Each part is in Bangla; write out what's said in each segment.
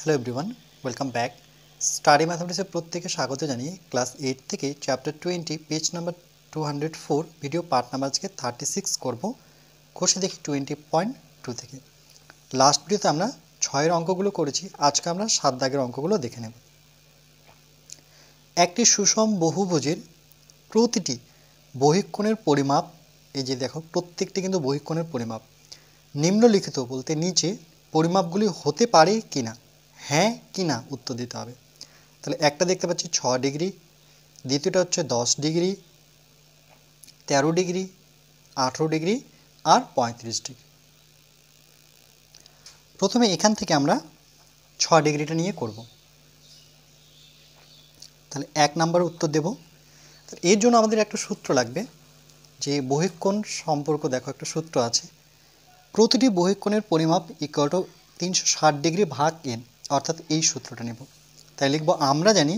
Hello everyone, welcome back. Study ম্যাথমেটিক্সের প্রত্যেকে স্বাগত জানিয়ে ক্লাস 8 থেকে chapter 20 page number 204 video part number আজকে 36 করব। কোর্সে দেখি 20.2 থেকে। লাস্ট ভিডিওতে আমরা 6-এর অঙ্কগুলো করেছি, আজকে আমরা 7 দাগের অঙ্কগুলো দেখে নেব। একটি সুষম বহুভুজের প্রতিটি বহিঃকোণের পরিমাপ, এই যে দেখো প্রত্যেকটি কিন্তু বহিঃকোণের পরিমাপ, নিম্নলিখিত বলতে নিচে পরিমাপগুলি হতে পারে কিনা, হ্যাঁ কি না উত্তর দিতে হবে। তাহলে একটা দেখতে পাচ্ছি 6 ডিগ্রি, দ্বিতীয়টা হচ্ছে 10 ডিগ্রি, 13 ডিগ্রি, 18 ডিগ্রি আর 35 ডিগ্রি। প্রথমে এখান থেকে আমরা 6 ডিগ্রিটা নিয়ে করব। তাহলে 1 নম্বর উত্তর দেব। এর জন্য আমাদের একটা সূত্র লাগবে, যে বহিঃকোণ সম্পর্ক দেখো একটা সূত্র আছে, প্রতিটি বহিঃকোণের পরিমাপ ইকুয়াল টু 360 ডিগ্রি ভাগ n, অর্থাৎ এই সূত্রটা নেব। তাই লিখব আমরা জানি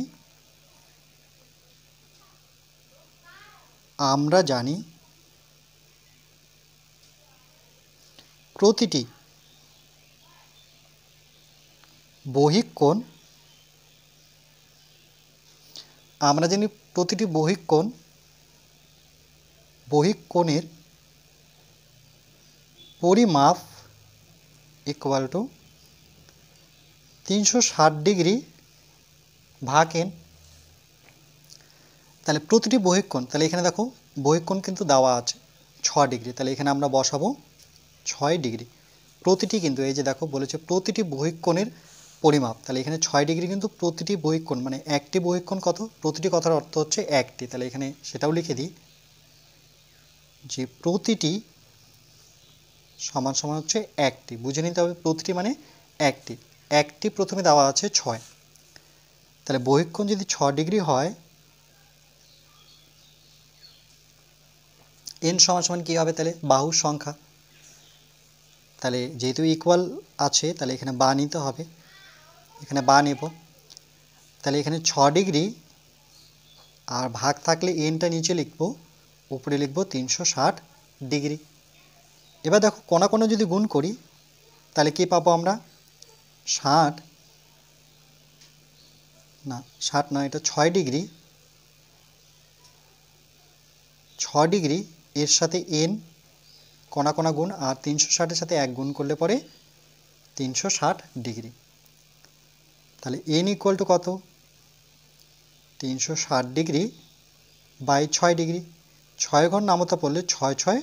প্রতিটি বহিঃকোণের পরিমাপ ইকুয়াল টু 360 ডিগ্রি ভাগ n। তাহলে প্রতিটি বহিঃকোণ, তাহলে এখানে দেখো বহিঃকোণ কিন্তু দেওয়া আছে 6 ডিগ্রি, তাহলে এখানে আমরা বসাবো 6 ডিগ্রি। প্রতিটি কিন্তু এই যে দেখো বলেছে প্রতিটি বহিঃকোণের পরিমাপ, তাহলে এখানে 6 ডিগ্রি কিন্তু প্রতিটি বহিঃকোণ, মানে একটি বহিঃকোণ কত, প্রতিটি কথার অর্থ হচ্ছে একটি, তাহলে এখানে সেটাও লিখে দিই যে প্রতিটি সমান সমান হচ্ছে একটি। বুঝে নিতে হবে প্রতিটি মানে একটি, একটি প্রথমে দেওয়া আছে 6, তাহলে বহিঃকোণ যদি 6 ডিগ্রি হয় n সমান সমান কী হবে, তাহলে বাহুর সংখ্যা, তাহলে যেহেতু ইকুয়াল আছে তাহলে এখানে বা নিতে হবে, এখানে বা নেব। তাহলে এখানে 6 ডিগ্রি আর ভাগ থাকলে এনটা নিচে লিখব, উপরে লিখব 360 ডিগ্রি। এবার দেখো কোণা কোণা যদি গুণ করি তাহলে কি পাবো আমরা, 60 নয়, এটা 6 ডিগ্রি, 6 ডিগ্রি এর সাথে এন কোণা কোণা গুণ, আর 360-এর সাথে 1 গুণ করলে পরে 360 ডিগ্রি। তাহলে এন ইকুয়াল টু কত, 360 ডিগ্রি বাই 6 ডিগ্রি, 6 ঘর নামতা পড়লে 6 6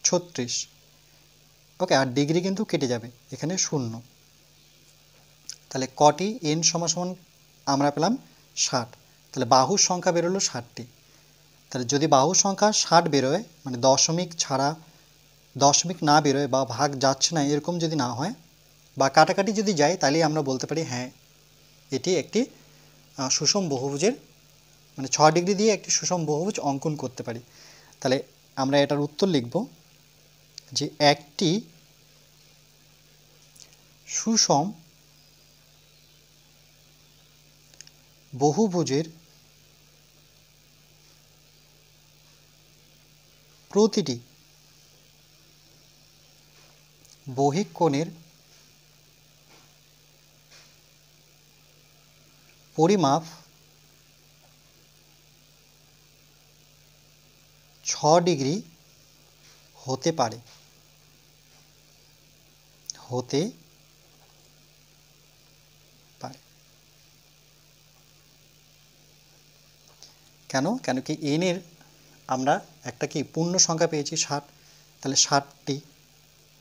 36। ওকে, আর ডিগ্রি কিন্তু কেটে যাবে, এখানে 0। তাহলে কটি এন সমান সমান আমরা পেলাম 60, তাহলে বাহুর সংখ্যা বেরোলো 60টি। তাহলে যদি বাহুর সংখ্যা 60 বেরোয়, মানে দশমিক ছাড়া, দশমিক না বেরোয় বা ভাগ যাচ্ছে না এরকম যদি না হয় বা কাটাকাটি যদি যায়, তাহলেই আমরা বলতে পারি হ্যাঁ এটি একটি সুষম বহুভুজের, মানে 6 ডিগ্রি দিয়ে একটি সুষম বহুভুজ অঙ্কন করতে পারি। তাহলে আমরা এটার উত্তর লিখব যে একটি সুষম বহুভুজের প্রতিটি বহিঃকোণের পরিমাপ 6 ডিগ্রি হতে পারে, কেন কি এন এর আমরা একটা কি পূর্ণ সংখ্যা পেয়েছি 60, তাহলে 60টি,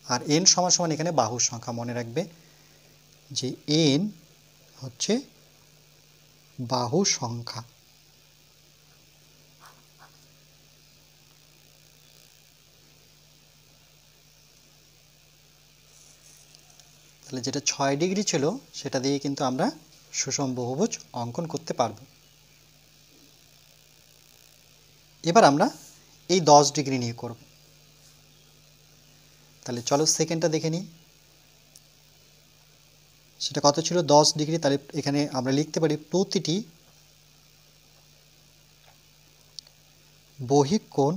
আর এন সমান সমান এখানে বাহুর সংখ্যা, মনে রাখবে যে এন হচ্ছে বাহু সংখ্যা। তাহলে যেটা 6 ডিগ্রি ছিল সেটা দিয়ে কিন্তু আমরা সুষম বহুভুজ অঙ্কন করতে পারব। এবার আমরা এই 10 ডিগ্রি নিয়ে করব। তাহলে চলো সেকেন্ডটা দেখে নিই, সেটা কত ছিল 10 ডিগ্রি, তাহলে এখানে আমরা লিখতে পারি প্রতিটি বহিঃকোণ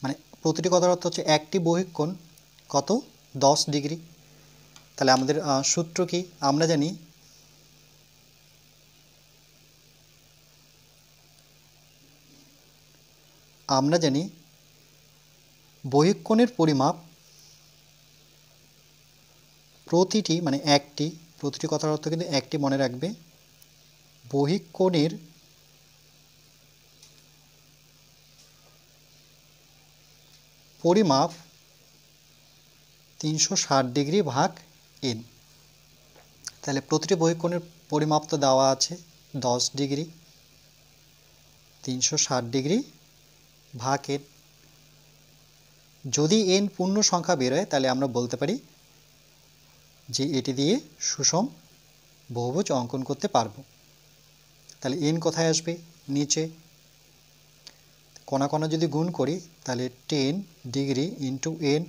মানে প্রতিটি কথার অর্থ হচ্ছে একটি বহিঃকোণ কত 10 ডিগ্রি। তাহলে আমাদের সূত্র কি আমরা জানি বহিঃকোণের পরিমাপ প্রতিটি মানে প্রতিটি কথার অর্থ কিন্তু একটি মনে রাখবে, বহিঃকোণের পরিমাপ 360 ডিগ্রি ভাগ n। তাহলে প্রতিটি বহিঃকোণের পরিমাপ তো দেওয়া আছে 10 ডিগ্রি, 360 ডিগ্রি ভাগ n। যদি n পূর্ণ সংখ্যা বেরোয় তাহলে আমরা বলতে পারি যে এটি দিয়ে সুষম বহুভুজ অঙ্কন করতে পারবো। তাহলে n কোথায় আসবে? নিচে। কোণা কোণা যদি গুণ করি তাহলে 10 degree into n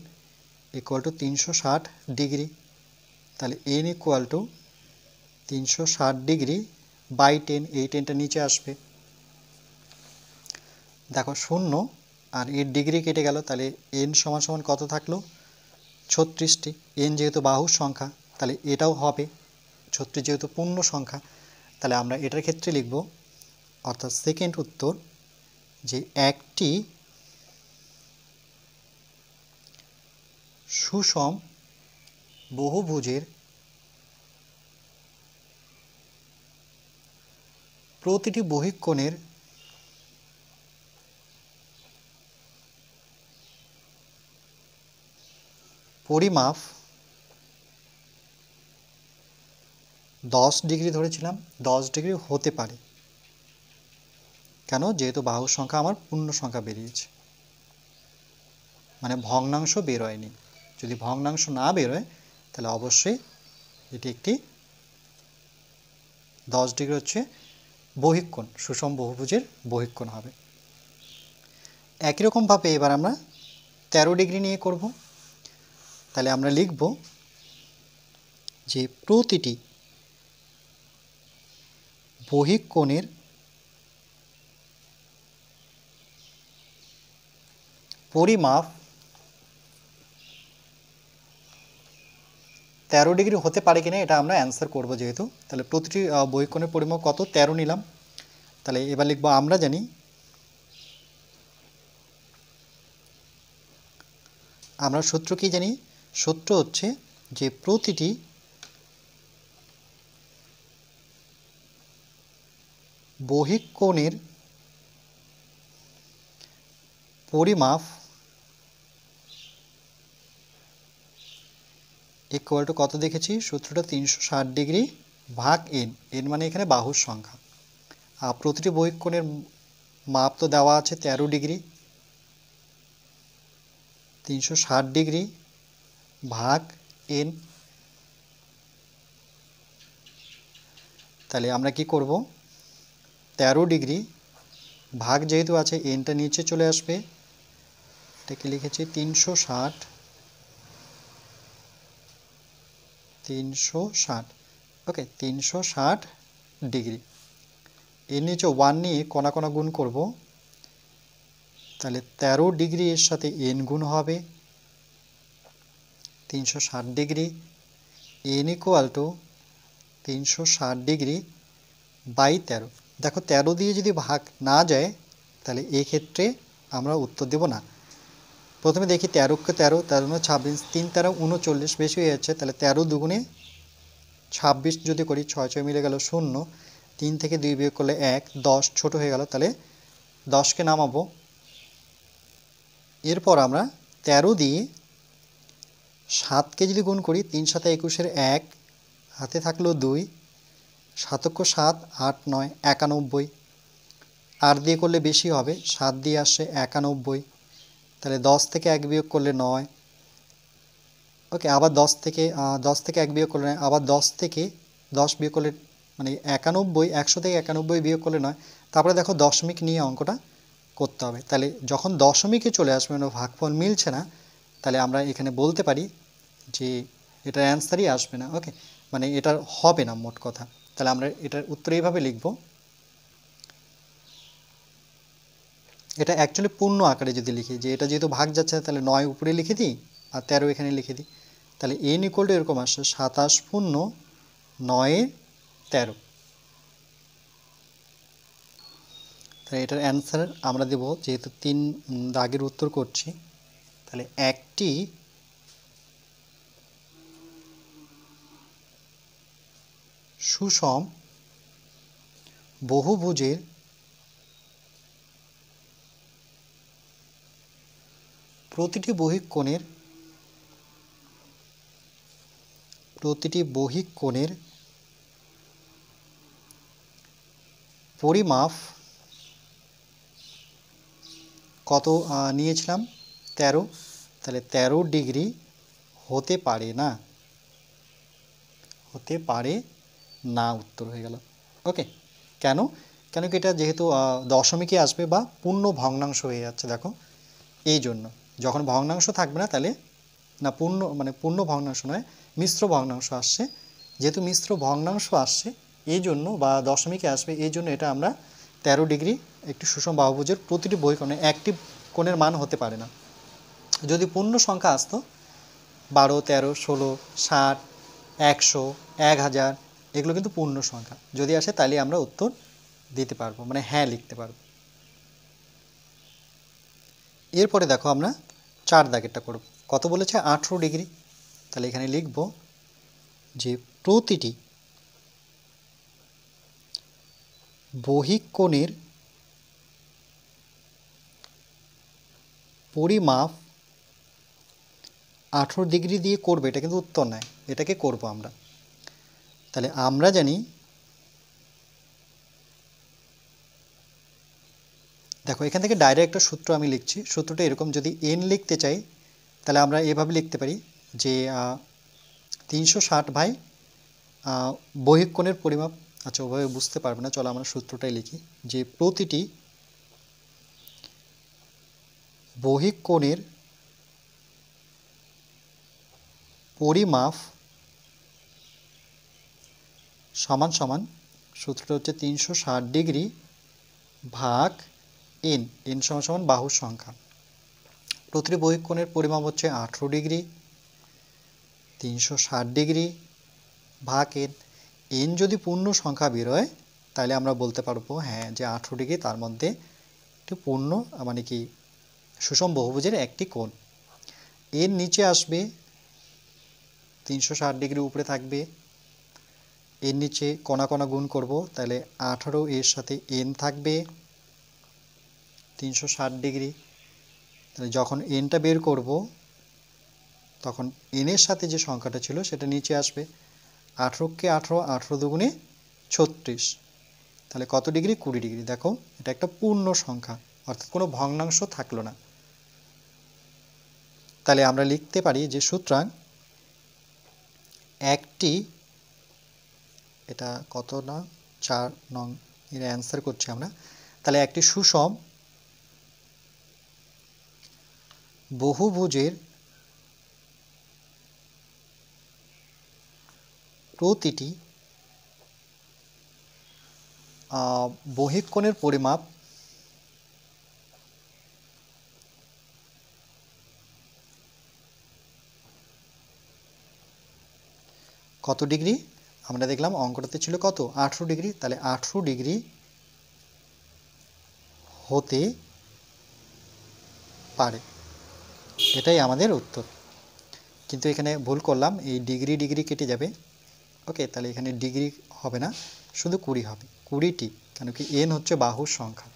equal to 360 degree. তাহলে n equal to 360 degree by 10, এই 10টা নিচে আসবে। দেখো 0 আর এর ডিগ্রি কেটে গেল, তাহলে n সমান সমান কত থাকলো? 36টি। n যেহেতু বাহুর সংখ্যা তাহলে এটাও হবে 36 যেহেতু পূর্ণ সংখ্যা। তাহলে আমরা এটার ক্ষেত্রে লিখব, অর্থাৎ সেকেন্ড উত্তর, যে একটি সুষম বহুভুজের প্রতিটি বহিঃকোণের পরিমাপ 10 ডিগ্রি ধরেছিলাম, 10 ডিগ্রি হতে পারে। কেন? যেহেতু বাহুর সংখ্যা আমার পূর্ণ সংখ্যা বেরিয়েছে, মানে ভগ্নাংশ বেরোয়নি। যদি ভগ্নাংশ না বেরোয় তাহলে অবশ্যই এটি একটি 10 ডিগ্রি হচ্ছে বহিঃকোণ, সুষম বহুভুজের বহিঃকোণ হবে। একই রকমভাবে এবার আমরা 13 ডিগ্রি নিয়ে করব। তাহলে আমরা লিখব যে প্রতিটি বহিঃকোণের পরিমাপ 13 ডিগ্রি হতে পারে কিনা এটা আমরা অ্যান্সার করব যেহেতু। তাহলে প্রতিটি বহিঃকোণের পরিমাপ কত? 13 নিলাম। তাহলে এবার লিখব, আমরা জানি আমরা সূত্র কি জানি? সূত্র হচ্ছে যে প্রতিটি বহিঃকোণের পরিমাপ ইকুয়াল টু কত দেখেছি? সূত্রটা 360 ডিগ্রি ভাগ n। n মানে এখানে বাহুর সংখ্যা। আর প্রতিটি বহিঃকোণের মাপ তো দেওয়া আছে 13 ডিগ্রি, 360 ডিগ্রি ভাগ n। তাহলে আমরা কি করব? 13 ডিগ্রি ভাগ যেহেতু আছে nটা নিচে চলে আসবে, এটাকে লিখেছি 360 ওকে 360 ডিগ্রি। এর নিচে 1 নিয়ে কোণা কোণা গুণ করব, তাহলে 13 ডিগ্রি এর সাথে n গুণ হবে 360 degree. n equal to 360 degree by 13। দেখো 13 দিয়ে যদি ভাগ না যায় তাহলে এই ক্ষেত্রে আমরা উত্তর দেব না। প্রথমে দেখি 13কে 13, 13 26, 3 13 39, বেশি হয়ে যাচ্ছে। তাহলে 13 দুগুণে 26 যদি করি, 6 6 মিলে গেল 0, 3 থেকে 2 বিয়োগ করলে 1, 10 ছোট হয়ে গেল, তাহলে 10কে নামাবো। এরপর আমরা 13 দিয়ে 7কে যদি গুণ করি, 3 7 21-এর 1, হাতে থাকলো 2, 7 7, 8 9, 91, 8 দিয়ে করলে বেশি হবে, 7 দিয়ে আসছে 91, তাহলে 10 থেকে 1 বিয়োগ করলে 9, ওকে আবার 10 থেকে 1 বিয়োগ করলে 9, আবার 10 থেকে 10 বিয়োগ করলে মানে 91, 100 থেকে 91 বিয়োগ করলে 9। তারপরে দেখো দশমিক নিয়ে অঙ্কটা করতে হবে। তাহলে যখন দশমিকে চলে আসবে মানে ভাগফল মিলছে না, তাহলে আমরা এখানে বলতে পারি যে এটার অ্যান্সারই আসবে না। ওকে, মানে এটার হবে না মোট কথা। তাহলে আমরা এটার উত্তর এইভাবে লিখব, এটা অ্যাকচুয়ালি পূর্ণ আকারে যদি লিখি, যে এটা যেহেতু ভাগ যাচ্ছে তাহলে 9 উপরে লিখে দিই আর 13 এখানে লিখে দিই, তাহলে n ইকুয়াল টু এরকম আসছে 27 পূর্ণ 9 13। তাহলে এটার অ্যান্সার আমরা দেব, যেহেতু 3 দাগের উত্তর করছি, তাহলে একটি সুষম বহুভুজের প্রতিটি বহিক কোণের পরিমাপ কত নিয়েছিলাম? 13। তাহলে 13 ডিগ্রি হতে পারে না, উত্তর হয়ে গেল। ওকে, কেন? কেন কি এটা যেহেতু দশমিকে আসবে বা পূর্ণ ভগ্নাংশ হয়ে যাচ্ছে, দেখো এই জন্য। যখন ভগ্নাংশ থাকবে না তাহলে না, পূর্ণ ভগ্নাংশ নয়, মিশ্র ভগ্নাংশ আসছে, যেহেতু মিশ্র ভগ্নাংশ আসছে এই জন্য, বা দশমিকে আসবে এই জন্য, এটা আমরা 13 ডিগ্রি একটি সুষম বাহুভুজের প্রতিটি বহিকোণে একটি কোণের মান হতে পারে না। যদি পূর্ণ সংখ্যা আসতো 12, 13, 16, 60, 100, 1000, এগুলো কিন্তু পূর্ণ সংখ্যা, যদি আসে তাহলে আমরা উত্তর দিতে পারবো, মানে হ্যাঁ লিখতে পারবো। এরপরে দেখো আমরা 4 দাগেরটা করব। কত বলেছে? 18 ডিগ্রি। তাহলে এখানে লিখব যে প্রতিটি বহিক কোণের পরিমাপ 18 ডিগ্রি দিয়ে করবে, এটা কিন্তু উত্তর নয়, এটাকে করব আমরা। তাহলে আমরা জানি, দেখো এখান থেকে ডাইরেক্ট একটা সূত্র আমি লিখছি। সূত্রটা এরকম, যদি n লিখতে চাই তাহলে আমরা এভাবে লিখতে পারি যে 360 বহিক কোণের পরিমাপ। আচ্ছা, ওভাবে বুঝতে পারবে না, চলো আমরা সূত্রটাই লিখি, যে প্রতিটি বহিক কোণের পরিমাপ সমান সমান, সূত্রটা হচ্ছে 360 ডিগ্রি ভাগ n, n সমান সমান বাহুর সংখ্যা। প্রতিটি বহিক কোণের পরিমাপ হচ্ছে 18 ডিগ্রি, 360 ডিগ্রি ভাগ n। n যদি পূর্ণ সংখ্যা বেরোয় তাহলে আমরা বলতে পারবো হ্যাঁ যে 18 ডিগ্রি তার মধ্যে একটি পূর্ণ, মানে কি সুষম বহুভুজের একটি কোণ। এর নিচে আসবে 360 ডিগ্রি উপরে থাকবে, এর নিচে কণা কণা গুণ করব, তাহলে 18 এর সাথে n থাকবে 360 ডিগ্রি। তাহলে যখন nটা বের করব তখন n এর সাথে যে সংখ্যাটা ছিল সেটা নিচে আসবে। 18কে 18, 18 দুগুণে 36, তাহলে কত ডিগ্রি? 20 ডিগ্রি। দেখো এটা একটা পূর্ণ সংখ্যা, অর্থাৎ কোনো ভগ্নাংশ থাকলো না। তাহলে আমরা লিখতে পারি যে সুতরাং একটি, এটা কত না 4 নং এর অ্যান্সার করছি আমরা, তাহলে একটি সুষম বহুভুজের প্রতিটি বহিক কোণের পরিমাপ কত ডিগ্রি? আমরা দেখলাম অঙ্কটাতে ছিল কত? 18 ডিগ্রি। তাহলে 18 ডিগ্রি হতে পারে, এটাই আমাদের উত্তর। কিন্তু এখানে ভুল করলাম, এই ডিগ্রি ডিগ্রি কেটে যাবে। ওকে, তাহলে এখানে ডিগ্রি হবে না, শুধু 20 হবে, 20টি, কেন কি n হচ্ছে বাহুর সংখ্যা।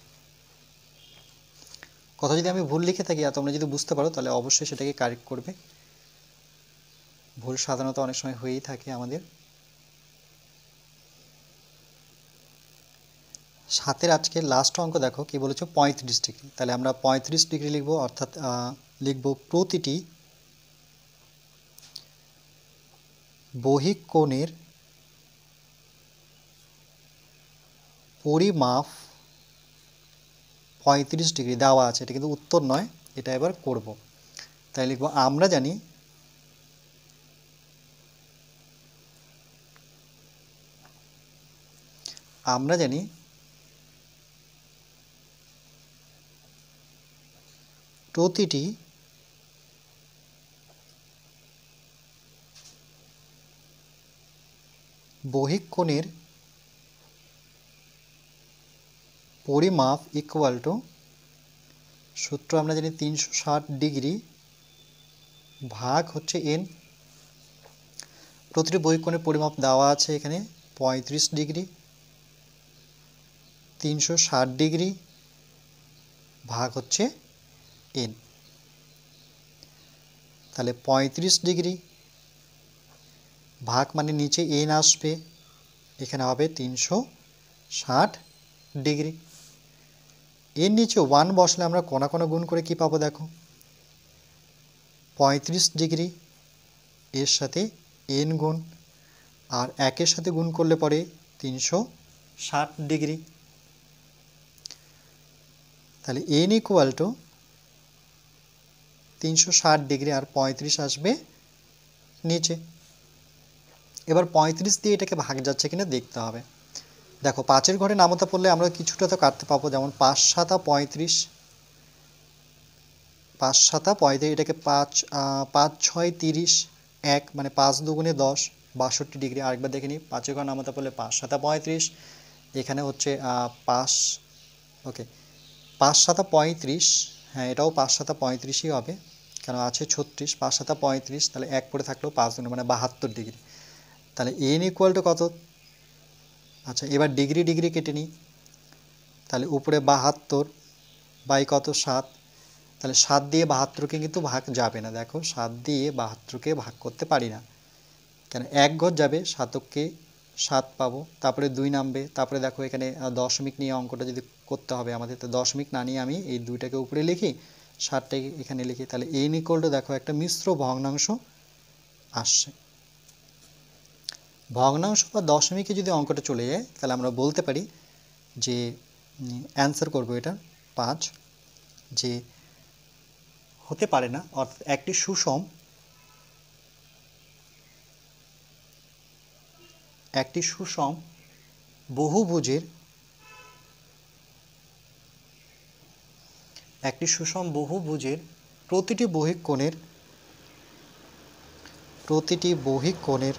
কথা যদি আমি ভুল লিখে থাকি আর তোমরা যদি বুঝতে পারো তাহলে অবশ্যই সেটাকে কারেক্ট করবে। ভুল সাধারণত অনেক সময় হয়েই থাকে আমাদের। 7-এর আজকে লাস্ট অঙ্ক দেখো কি বলেছো, 35 ডিগ্রি। তাহলে আমরা 35 ডিগ্রি লিখব, অর্থাৎ লিখব প্রতিটি বহিক কোণের পরিমাপ 35 ডিগ্রি দেওয়া আছে, এটা কিন্তু উত্তর নয়, এটা এবার করব। তাই লিখব আমরা জানি প্রতিটি বহিঃকোণের পরিমাপ ইকুয়াল টু, সূত্র আমরা জানি 360 ডিগ্রি ভাগ হচ্ছে n। প্রতিটি বহিঃকোণের পরিমাপ দেওয়া আছে এখানে 35 ডিগ্রি, 360 ডিগ্রি ভাগ হচ্ছে n। তাহলে 35 ডিগ্রি ভাগ মানে নিচে n আসবে, এখানে হবে 360 ডিগ্রি। এর নিচে 1 বসলে আমরা কোণা কোণা গুণ করে কি পাবো দেখো, 35 ডিগ্রি এর সাথে n গুণ, আর একের সাথে গুণ করলে পরে 360 ডিগ্রি। তাহলে n ইকুয়াল টু 360 ডিগ্রি আর 35 আসবে নিচে। এবার 35 দিয়ে এটাকে ভাগ যাচ্ছে কিনা দেখতে হবে। দেখো 5-এর ঘরে নামতা পড়লে আমরা কিছুটা তো কাটতে পাবো, যেমন 5 7 35, 5 7 35, এটাকে 5 6 30, 1 মানে 5 দুগুণে 10, 62 ডিগ্রি। আরেকবার দেখে নিই, 5-এর ঘরে নামতা পড়লে 5 7 35, এখানে হচ্ছে 5, ওকে 5 7 35, হ্যাঁ এটাও 5 7 35ই হবে, কেন আছে 36, 5 7 35, তাহলে 1 পরে থাকলেও 5 দুগুণে মানে 72 ডিগ্রি। তাহলে n ইকুয়াল টু কত, আচ্ছা এবার ডিগ্রি ডিগ্রি কেটে নিই, তাহলে উপরে 72 বাই কত 7, তাহলে 7 দিয়ে 72কে কিন্তু ভাগ যাবে না, দেখো 7 দিয়ে 72কে ভাগ করতে পারি না, কেন 1 ঘর যাবে, 7কে 7 পাবো, তারপরে 2 নামবে, তারপরে দেখো এখানে দশমিক নিয়ে অঙ্কটা যদি করতে হবে আমাদের, তো দশমিক না নিয়ে আমি এই 2টাকে উপরে লিখি, 7টাকে এখানে লিখি, তাহলে n ইকুয়াল টু দেখো একটা মিশ্র ভগ্নাংশ আসছে। ভগ্নাংশ বা দশমিকে যদি অঙ্কটা চলে যায় তাহলে আমরা বলতে পারি যে অ্যান্সার করব এটা 5, যে হতে পারে না, অর্থাৎ একটি সুষম বহুভুজের প্রতিটি বহিঃকোণের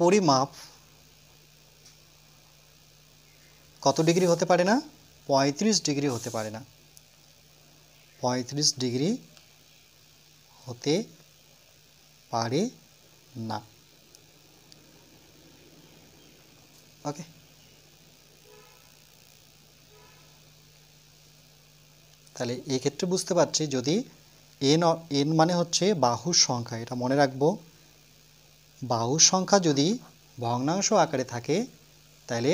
পরিমাপ কত ডিগ্রি হতে পারে না, 35 ডিগ্রি হতে পারে না, 35 ডিগ্রি হতে পারে না। ওকে, তাহলে এই ক্ষেত্রে বুঝতে পারছি যদি n মানে হচ্ছে বাহুর সংখ্যা, এটা মনে রাখবো, বাহুর সংখ্যা যদি ভগ্নাংশ আকারে থাকে তাহলে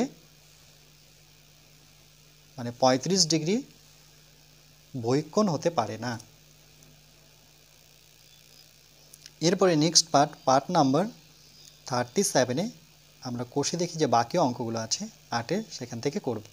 মানে 35 ডিগ্রি বহিঃকোণ হতে পারে না। এরপরে নেক্সট পার্ট নাম্বার 37-এ আমরা কষে দেখি যে বাকি অঙ্কগুলো আছে 8-এর, সেখান থেকে করব।